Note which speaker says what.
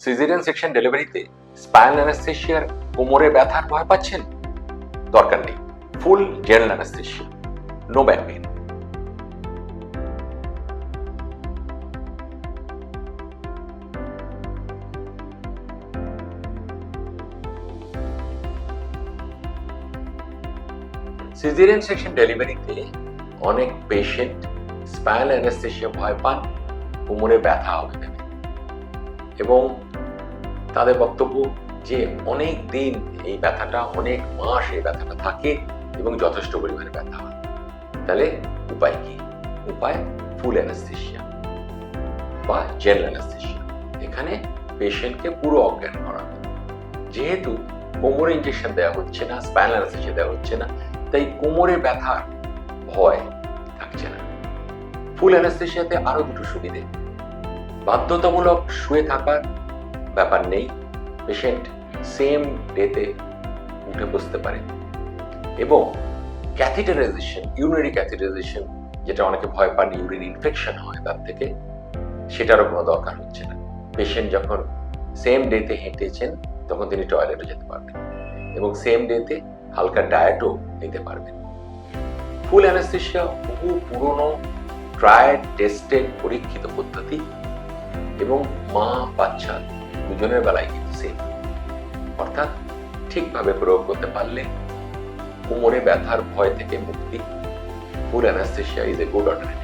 Speaker 1: Caesarean section ডেলিভারিতে spinal অ্যানেস্থেশিয়ার কোমরে ব্যথার ভয় পাচ্ছেন? দরকার নেই, full general anaesthesia, no back pain. Caesarean section ডেলিভারিতে অনেক পেশেন্ট স্পাইনাল অ্যানেস্থেশিয়া ভয় পান, কোমরে ব্যথা হবে ভেবে, এবং তাদের বক্তব্য যে অনেক দিন এই ব্যথাটা, অনেক মাস এই ব্যথাটা থাকে এবং যথেষ্ট পরিমাণে ব্যথা হয়। তাহলে উপায় কি? উপায় ফুল অ্যানেস্থেশিয়া বা জেনারেল অ্যানেস্থেশিয়া। এখানে পেশেন্টকে পুরো অজ্ঞান করা হবে। যেহেতু কোমরে ইনজেকশন দেওয়া হচ্ছে না, স্পাইনাল অ্যানেস্থেশিয়া দেওয়া হচ্ছে না, তাই কোমরে ব্যথার ভয় থাকছে না। ফুল অ্যানেস্থেশিয়াতে আরো দুটো সুবিধে: বাধ্যতামূলক শুয়ে থাকার ব্যাপার নেই, পেশেন্ট সেম ডেতে উঠে বসতে পারে, এবং ক্যাথিটারাইজেশন, ইউরিনারি ক্যাথিটারাইজেশন, যেটা অনেকে ভয় পান ইউরিন ইনফেকশন হয় তার থেকে, সেটারও কোনো দরকার হচ্ছে না। পেশেন্ট যখন সেম ডেতে হেঁটেছেন তখন তিনি টয়লেটে যেতে পারবেন, এবং সেম ডেতে হালকা ডায়েটও নিতে পারবেন। ফুল অ্যানেস্থেশিয়া বহু পুরনো, ট্রায়েড, টেস্টেড, পরীক্ষিত পদ্ধতি, এবং মা বাচ্চা দুজনের বেলায় কিন্তু সেম। অর্থাৎ ঠিকভাবে প্রয়োগ করতে পারলে কোমরে ব্যথার ভয় থেকে মুক্তি। Full anaesthesia is a good alternative.